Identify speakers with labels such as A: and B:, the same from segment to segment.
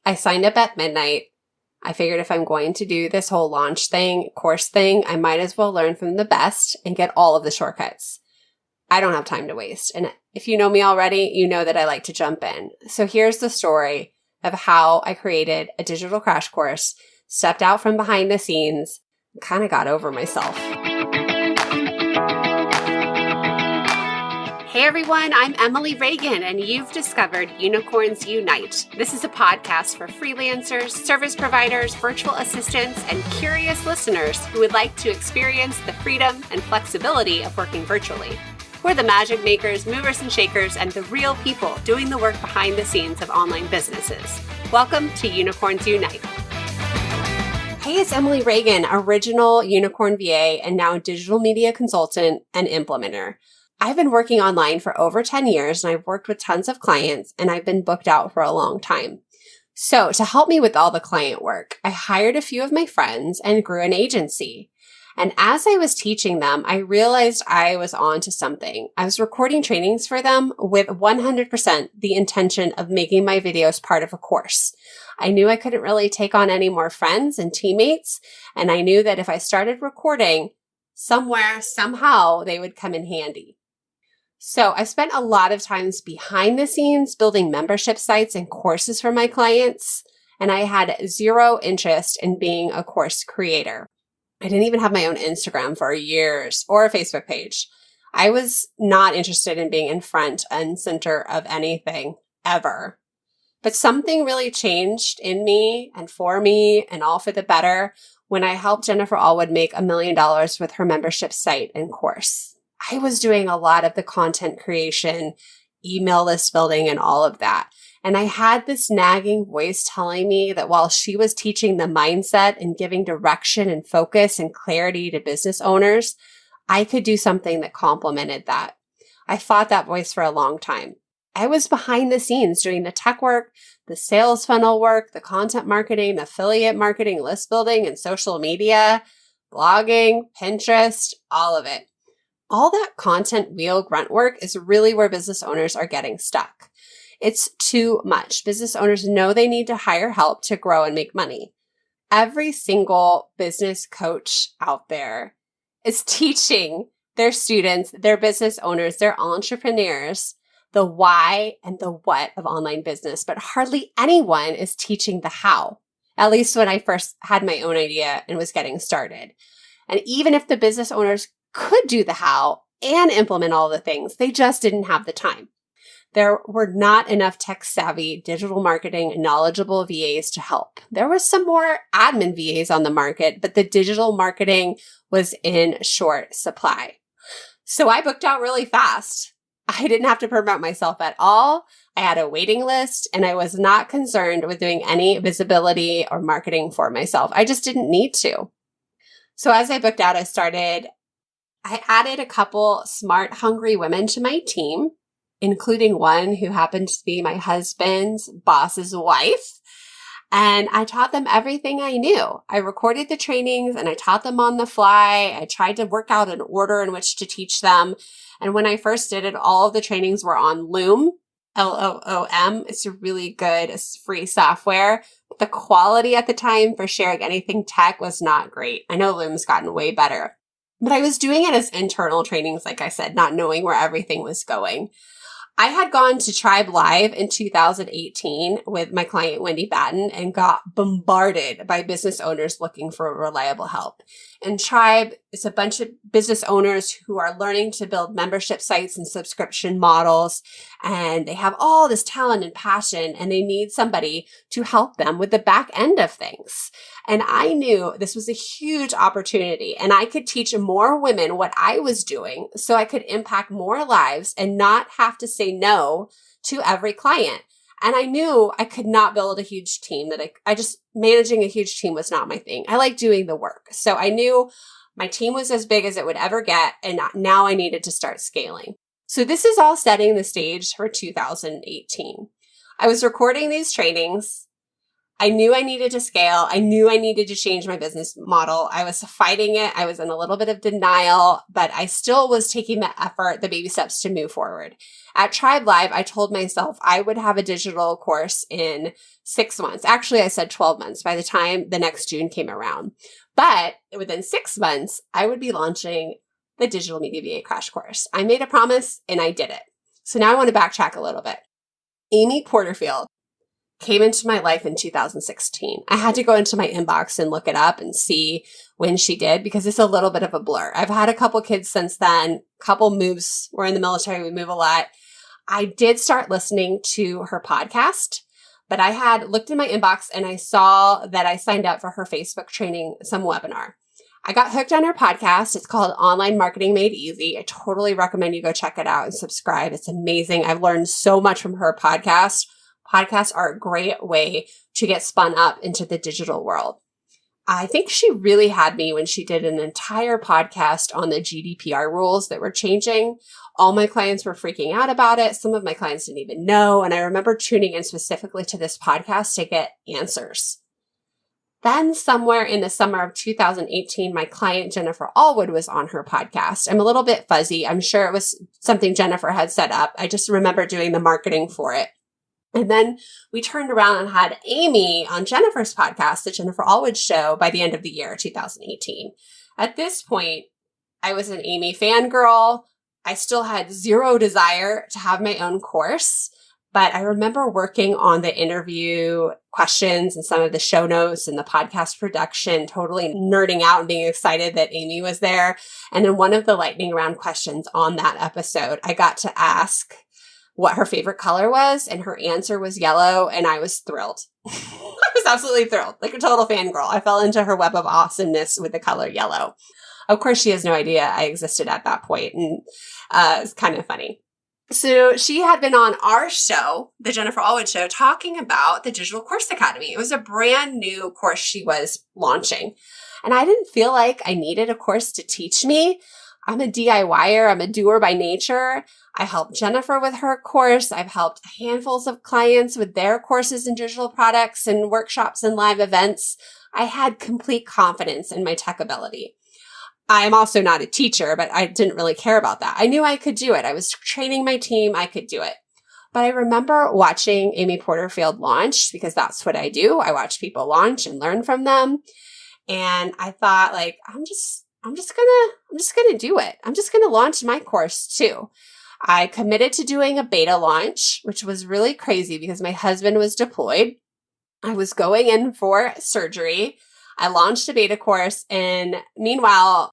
A: I signed up at midnight. I figured if I'm going to do this whole launch thing, course thing, I might as well learn from the best and get all of the shortcuts. I don't have time to waste. And if you know me already, you know that I like to jump in. So here's the story of how I created a digital crash course, stepped out from behind the scenes, and kind of got over myself. Hey everyone, I'm Emily Reagan, and you've discovered Unicorns Unite. This is a podcast for freelancers, service providers, virtual assistants, and curious listeners who would like to experience the freedom and flexibility of working virtually. We're the magic makers, movers and shakers, and the real people doing the work behind the scenes of online businesses. Welcome to Unicorns Unite. Hey, it's Emily Reagan, original Unicorn VA and now digital media consultant and implementer. I've been working online for over 10 years and I've worked with tons of clients and I've been booked out for a long time. So to help me with all the client work, I hired a few of my friends and grew an agency. And as I was teaching them, I realized I was on to something. I was recording trainings for them with 100% the intention of making my videos part of a course. I knew I couldn't really take on any more friends and teammates, and I knew that if I started recording, somewhere, somehow, they would come in handy. So I spent a lot of times behind the scenes building membership sites and courses for my clients, and I had zero interest in being a course creator. I didn't even have my own Instagram for years or a Facebook page. I was not interested in being in front and center of anything ever. But something really changed in me and for me and all for the better when I helped Jennifer Allwood make $1 million with her membership site and course. I was doing a lot of the content creation, email list building, and all of that. And I had this nagging voice telling me that while she was teaching the mindset and giving direction and focus and clarity to business owners, I could do something that complemented that. I fought that voice for a long time. I was behind the scenes doing the tech work, the sales funnel work, the content marketing, the affiliate marketing, list building, and social media, blogging, Pinterest, all of it. All that content wheel grunt work is really where business owners are getting stuck. It's too much. Business owners know they need to hire help to grow and make money. Every single business coach out there is teaching their students, their business owners, their entrepreneurs, the why and the what of online business, but hardly anyone is teaching the how, at least when I first had my own idea and was getting started. And even if the business owners could do the how and implement all the things, they just didn't have the time. There were not enough tech-savvy, digital marketing, knowledgeable VAs to help. There was some more admin VAs on the market, but the digital marketing was in short supply. So I booked out really fast. I didn't have to promote myself at all. I had a waiting list, and I was not concerned with doing any visibility or marketing for myself. I just didn't need to. So as I booked out, I added a couple smart, hungry women to my team, including one who happened to be my husband's boss's wife. And I taught them everything I knew. I recorded the trainings and I taught them on the fly. I tried to work out an order in which to teach them. And when I first did it, all of the trainings were on Loom, Loom. It's a really good free software. But the quality at the time for sharing anything tech was not great. I know Loom's gotten way better. But I was doing it as internal trainings, like I said, not knowing where everything was going. I had gone to Tribe Live in 2018 with my client, Wendy Batten, and got bombarded by business owners looking for reliable help. And Tribe is a bunch of business owners who are learning to build membership sites and subscription models. And they have all this talent and passion, and they need somebody to help them with the back end of things. And I knew this was a huge opportunity, and I could teach more women what I was doing so I could impact more lives and not have to say no to every client. And I knew I could not build a huge team, that I just managing a huge team was not my thing. I like doing the work. So I knew my team was as big as it would ever get. And now I needed to start scaling. So this is all setting the stage for 2018. I was recording these trainings. I knew I needed to scale. I knew I needed to change my business model. I was fighting it. I was in a little bit of denial, but I still was taking the effort, the baby steps to move forward. At Tribe Live, I told myself I would have a digital course in 6 months. Actually, I said 12 months by the time the next June came around. But within 6 months, I would be launching the Digital Media VA Crash Course. I made a promise and I did it. So now I want to backtrack a little bit. Amy Porterfield came into my life in 2016. I had to go into my inbox and look it up and see when she did because it's a little bit of a blur. I've had a couple kids since then, couple moves. We're in the military. We move a lot. I did start listening to her podcast, but I had looked in my inbox and I saw that I signed up for her Facebook training, some webinar. I got hooked on her podcast. It's called Online Marketing Made Easy. I totally recommend you go check it out and subscribe. It's amazing. I've learned so much from her podcast. Podcasts are a great way to get spun up into the digital world. I think she really had me when she did an entire podcast on the GDPR rules that were changing. All my clients were freaking out about it. Some of my clients didn't even know. And I remember tuning in specifically to this podcast to get answers. Then somewhere in the summer of 2018, my client Jennifer Allwood was on her podcast. I'm a little bit fuzzy. I'm sure it was something Jennifer had set up. I just remember doing the marketing for it. And then we turned around and had Amy on Jennifer's podcast, the Jennifer Allwood Show, by the end of the year, 2018. At this point, I was an Amy fangirl. I still had zero desire to have my own course, but I remember working on the interview questions and some of the show notes and the podcast production, totally nerding out and being excited that Amy was there. And in one of the lightning round questions on that episode, I got to ask what her favorite color was, and her answer was yellow, and I was thrilled. I was absolutely thrilled, like a total fangirl. I fell into her web of awesomeness with the color yellow. Of course, she has no idea I existed at that point, and it's kind of funny. So she had been on our show, the Jennifer Allwood Show, talking about the Digital Course Academy. It was a brand new course she was launching, and I didn't feel like I needed a course to teach me. I'm a DIYer. I'm a doer by nature. I helped Jennifer with her course. I've helped handfuls of clients with their courses and digital products and workshops and live events. I had complete confidence in my tech ability. I am also not a teacher, but I didn't really care about that. I knew I could do it. I was training my team. I could do it. But I remember watching Amy Porterfield launch because that's what I do. I watch people launch and learn from them. And I thought, like, I'm just gonna do it. I'm just gonna launch my course too. I committed to doing a beta launch, which was really crazy because my husband was deployed. I was going in for surgery. I launched a beta course, and meanwhile,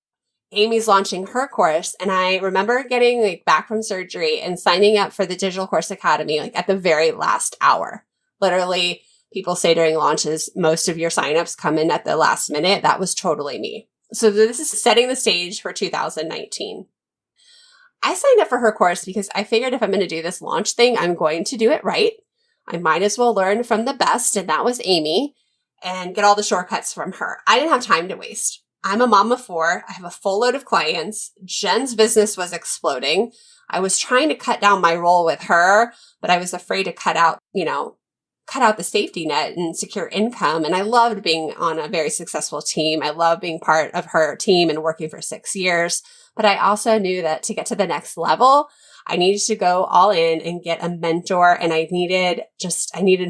A: Amy's launching her course. And I remember getting back from surgery and signing up for the Digital Course Academy at the very last hour. Literally, people say during launches, most of your signups come in at the last minute. That was totally me. So this is setting the stage for 2019. I signed up for her course because I figured if I'm going to do this launch thing, I'm going to do it right. I might as well learn from the best, and that was Amy, and get all the shortcuts from her. I didn't have time to waste. I'm a mom of 4. I have a full load of clients. Jen's business was exploding. I was trying to cut down my role with her, but I was afraid to cut out the safety net and secure income. And I loved being on a very successful team. I love being part of her team and working for 6 years. But I also knew that to get to the next level, I needed to go all in and get a mentor. And I needed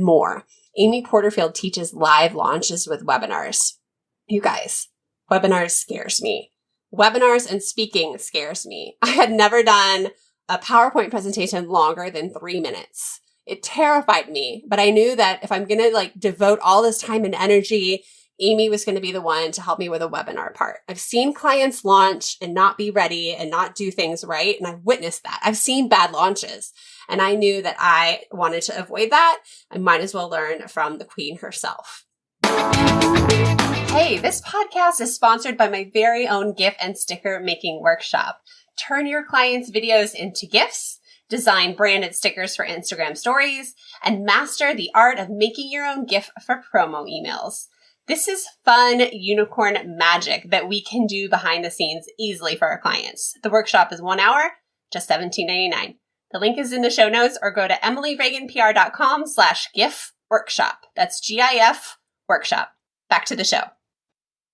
A: more. Amy Porterfield teaches live launches with webinars. You guys, webinars scares me. Webinars and speaking scares me. I had never done a PowerPoint presentation longer than 3 minutes. It terrified me, but I knew that if I'm going to devote all this time and energy, Amy was going to be the one to help me with a webinar part. I've seen clients launch and not be ready and not do things right. And I've witnessed that. I've seen bad launches, and I knew that I wanted to avoid that. I might as well learn from the queen herself. Hey, this podcast is sponsored by my very own GIF and sticker making workshop. Turn your clients' videos into GIFs, design branded stickers for Instagram stories, and master the art of making your own GIF for promo emails. This is fun unicorn magic that we can do behind the scenes easily for our clients. The workshop is 1 hour, just $17.99. The link is in the show notes, or go to emilyreaganpr.com/GIF workshop. That's GIF workshop. Back to the show.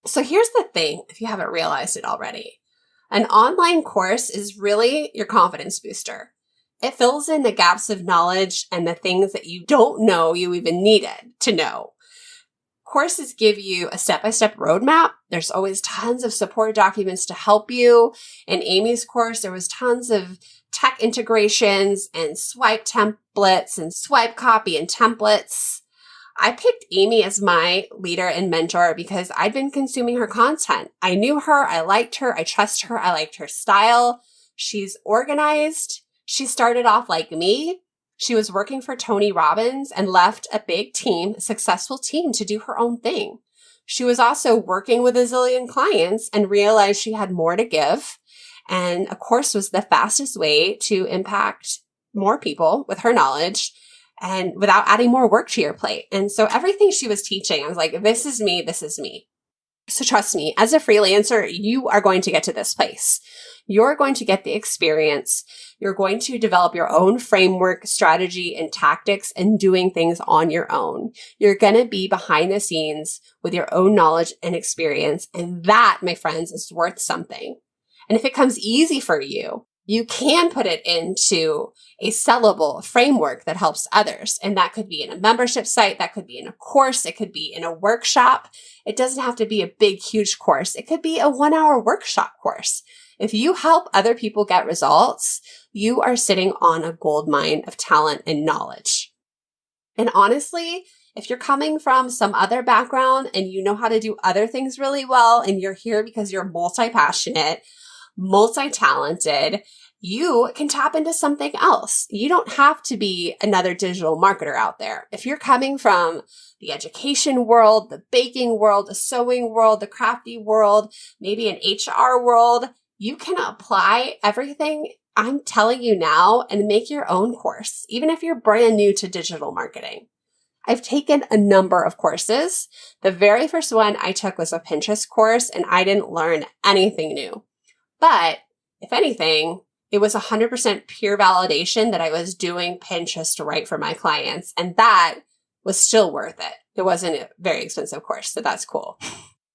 A: So here's the thing, if you haven't realized it already. An online course is really your confidence booster. It fills in the gaps of knowledge and the things that you don't know you even needed to know. Courses give you a step-by-step roadmap. There's always tons of support documents to help you. In Amy's course, there was tons of tech integrations and swipe templates and swipe copy and templates. I picked Amy as my leader and mentor because I'd been consuming her content. I knew her. I liked her. I trust her. I liked her style. She's organized. She started off like me. She was working for Tony Robbins and left a big team, a successful team, to do her own thing. She was also working with a zillion clients and realized she had more to give. And a course was the fastest way to impact more people with her knowledge and without adding more work to your plate. And so everything she was teaching, I was like, this is me, this is me. So trust me, as a freelancer, you are going to get to this place. You're going to get the experience. You're going to develop your own framework, strategy, and tactics and doing things on your own. You're going to be behind the scenes with your own knowledge and experience. And that, my friends, is worth something. And if it comes easy for you, you can put it into a sellable framework that helps others. And that could be in a membership site. That could be in a course. It could be in a workshop. It doesn't have to be a big, huge course. It could be a 1-hour workshop course. If you help other people get results, you are sitting on a gold mine of talent and knowledge. And honestly, if you're coming from some other background and you know how to do other things really well, and you're here because you're multi-passionate, multi-talented, you can tap into something else. You don't have to be another digital marketer out there. If you're coming from the education world, the baking world, the sewing world, the crafty world, maybe an HR world, you can apply everything I'm telling you now and make your own course, even if you're brand new to digital marketing. I've taken a number of courses. The very first one I took was a Pinterest course, and I didn't learn anything new. But if anything, it was 100% pure validation that I was doing Pinterest right for my clients. And that was still worth it. It wasn't a very expensive course, so that's cool.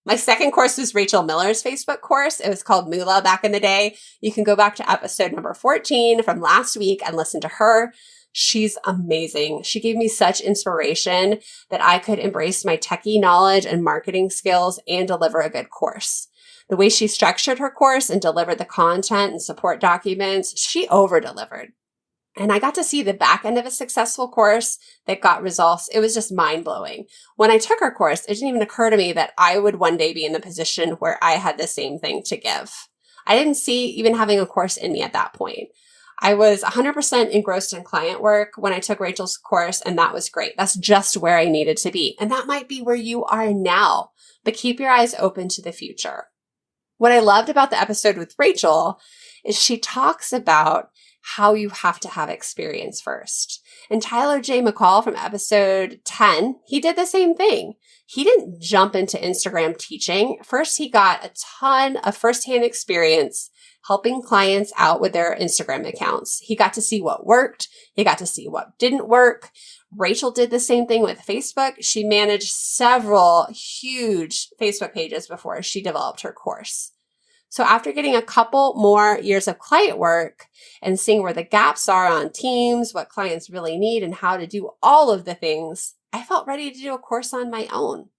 A: My second course was Rachel Miller's Facebook course. It was called Moolah back in the day. You can go back to episode number 14 from last week and listen to her. She's amazing. She gave me such inspiration that I could embrace my techie knowledge and marketing skills and deliver a good course. The way she structured her course and delivered the content and support documents, she over-delivered. And I got to see the back end of a successful course that got results. It was just mind-blowing. When I took her course, it didn't even occur to me that I would one day be in the position where I had the same thing to give. I didn't see even having a course in me at that point. I was 100% engrossed in client work when I took Rachel's course, and that was great. That's just where I needed to be. And that might be where you are now, but keep your eyes open to the future. What I loved about the episode with Rachel is she talks about how you have to have experience first. And Tyler J. McCall from episode 10, he did the same thing. He didn't jump into Instagram teaching. First, he got a ton of firsthand experience helping clients out with their Instagram accounts. He got to see what worked. He got to see what didn't work. Rachel did the same thing with Facebook. She managed several huge Facebook pages before she developed her course. So after getting a couple more years of client work and seeing where the gaps are on teams, what clients really need, and how to do all of the things, I felt ready to do a course on my own.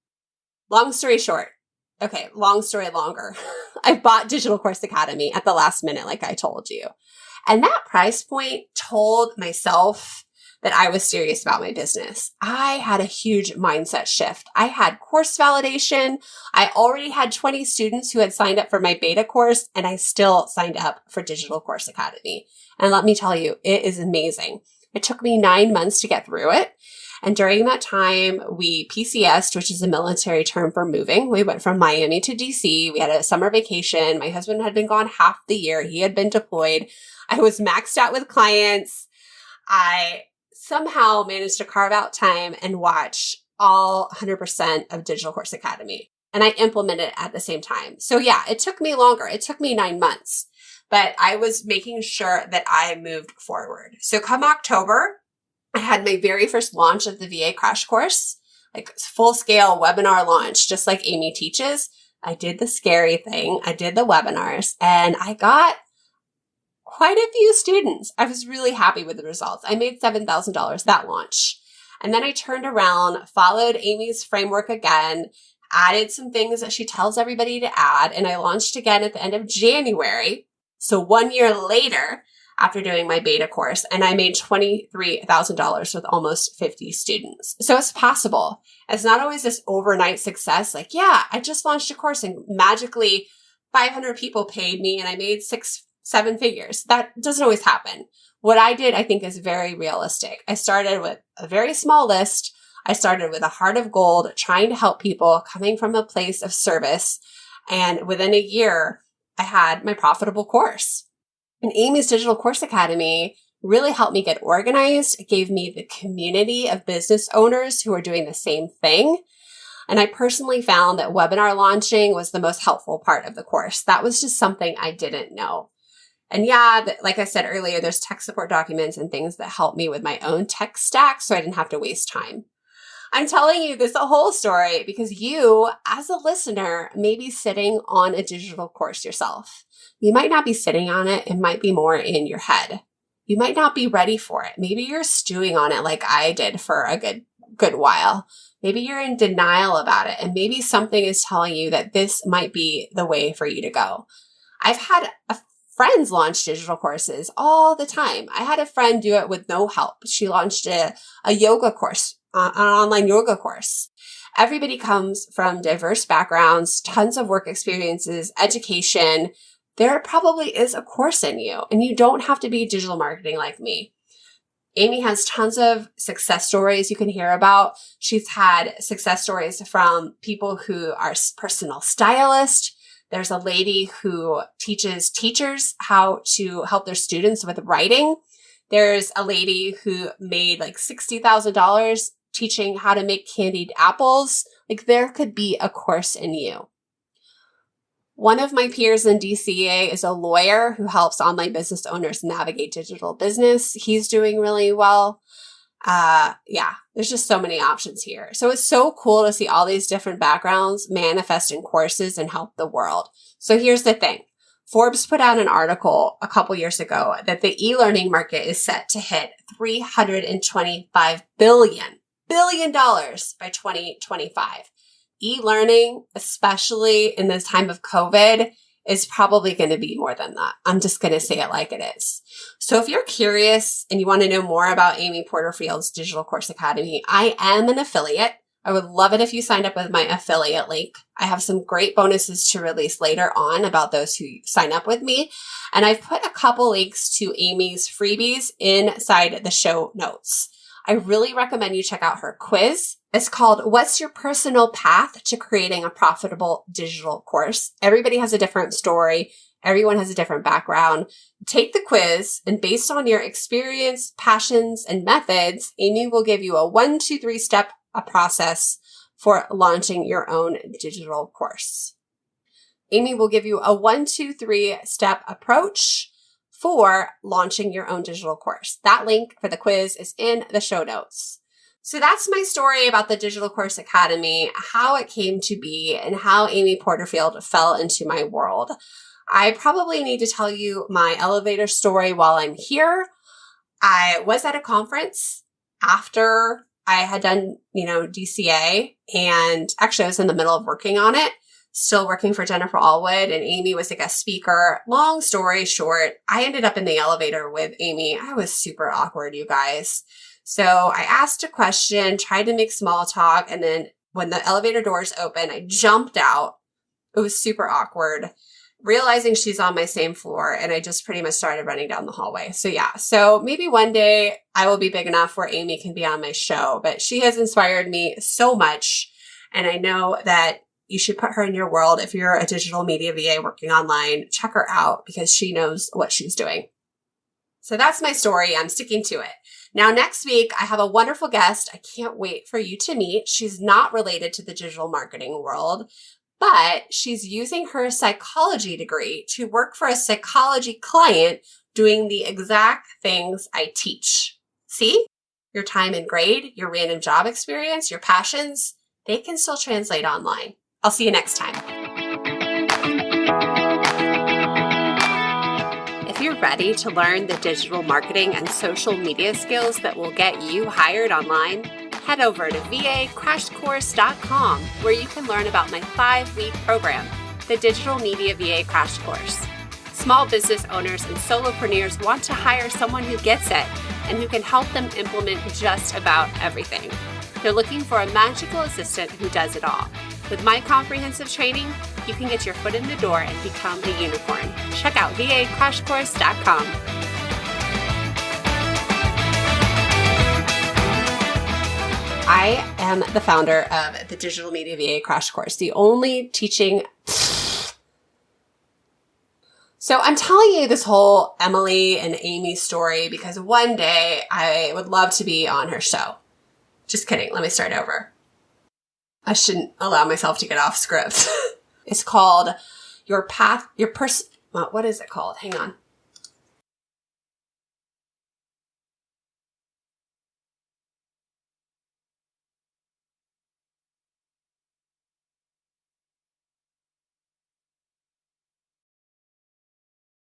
A: Long story short. Okay, long story longer. I bought Digital Course Academy at the last minute, like I told you. And that price point told myself that I was serious about my business. I had a huge mindset shift. I had course validation. I already had 20 students who had signed up for my beta course, and I still signed up for Digital Course Academy. And let me tell you, it is amazing. It took me 9 months to get through it. And during that time, we PCS'd, which is a military term for moving. We went from Miami to DC. We had a summer vacation. My husband had been gone half the year. He had been deployed. I was maxed out with clients. I somehow managed to carve out time and watch all 100% of Digital Course Academy. And I implemented it at the same time. So yeah, it took me longer. It took me 9 months, but I was making sure that I moved forward. So come October, I had my very first launch of the VA Crash Course. like full scale webinar launch, just like Amy teaches. I did the scary thing. I did the webinars and I got quite a few students. I was really happy with the results. I made $7,000 that launch. And then I turned around, followed Amy's framework again, added some things that she tells everybody to add, and I launched again at the end of January. So 1 year later, after doing my beta course, and I made $23,000 with almost 50 students. So it's possible. It's not always this overnight success. Like, yeah, I just launched a course and magically 500 people paid me and I made 6-7 figures. That doesn't always happen. What I did, I think, is very realistic. I started with a very small list. I started with a heart of gold, trying to help people, coming from a place of service. And within a year, I had my profitable course. And Amy's Digital Course Academy really helped me get organized. It gave me the community of business owners who are doing the same thing. And I personally found that webinar launching was the most helpful part of the course. That was just something I didn't know. And yeah, like I said earlier, there's tech support documents and things that help me with my own tech stack so I didn't have to waste time. I'm telling you this whole story because you, as a listener, may be sitting on a digital course yourself. You might not be sitting on it. It might be more in your head. You might not be ready for it. Maybe you're stewing on it like I did for a good while. Maybe you're in denial about it. And maybe something is telling you that this might be the way for you to go. I've had friends launch digital courses all the time. I had a friend do it with no help. She launched a yoga course, an online yoga course. Everybody comes from diverse backgrounds, tons of work experiences, education. There probably is a course in you, and you don't have to be digital marketing like me. Amy has tons of success stories you can hear about. She's had success stories from people who are personal stylists. There's a lady who teaches teachers how to help their students with writing. There's a lady who made like $60,000 teaching how to make candied apples. Like, there could be a course in you. One of my peers in DCA is a lawyer who helps online business owners navigate digital business. He's doing really well. There's just so many options here. So it's so cool to see all these different backgrounds manifest in courses and help the world. So here's the thing. Forbes put out an article a couple years ago that the e-learning market is set to hit $325 billion by 2025. E-learning, especially in this time of COVID, is probably going to be more than that. I'm just going to say it like it is. So if you're curious and you want to know more about Amy Porterfield's Digital Course Academy, I am an affiliate. I would love it if you signed up with my affiliate link. I have some great bonuses to release later on about those who sign up with me. And I've put a couple links to Amy's freebies inside the show notes. I really recommend you check out her quiz. It's called What's Your Personal Path to Creating a Profitable Digital Course? Everybody has a different story. Everyone has a different background. Take the quiz, and based on your experience, passions, and methods, Amy will give you a 1-2-3 step process for launching your own digital course. Amy will give you a 1-2-3 step approach for launching your own digital course. That link for the quiz is in the show notes. So that's my story about the Digital Course Academy, how it came to be, and how Amy Porterfield fell into my world. I probably need to tell you my elevator story while I'm here. I was at a conference after I had done, DCA, and actually I was in the middle of working on it, still working for Jennifer Allwood, and Amy was a guest speaker. Long story short, I ended up in the elevator with Amy. I was super awkward, you guys. So I asked a question, tried to make small talk, and then when the elevator doors opened, I jumped out. It was super awkward, realizing she's on my same floor, and I just pretty much started running down the hallway. So maybe one day I will be big enough where Amy can be on my show, but she has inspired me so much, and I know that you should put her in your world. If you're a digital media VA working online, check her out because she knows what she's doing. So that's my story. I'm sticking to it. Now, next week, I have a wonderful guest I can't wait for you to meet. She's not related to the digital marketing world, but she's using her psychology degree to work for a psychology client doing the exact things I teach. See? Your time in grade, your random job experience, your passions, they can still translate online. I'll see you next time. If you're ready to learn the digital marketing and social media skills that will get you hired online, head over to vacrashcourse.com, where you can learn about my 5-week program, the Digital Media VA Crash Course. Small business owners and solopreneurs want to hire someone who gets it and who can help them implement just about everything. They're looking for a magical assistant who does it all. With my comprehensive training, you can get your foot in the door and become a unicorn. Check out vacrashcourse.com. I am the founder of the Digital Media VA Crash Course, the only teaching. So I'm telling you this whole Emily and Amy story because one day I would love to be on her show. Just kidding. Let me start over. I shouldn't allow myself to get off script. It's called what is it called? Hang on.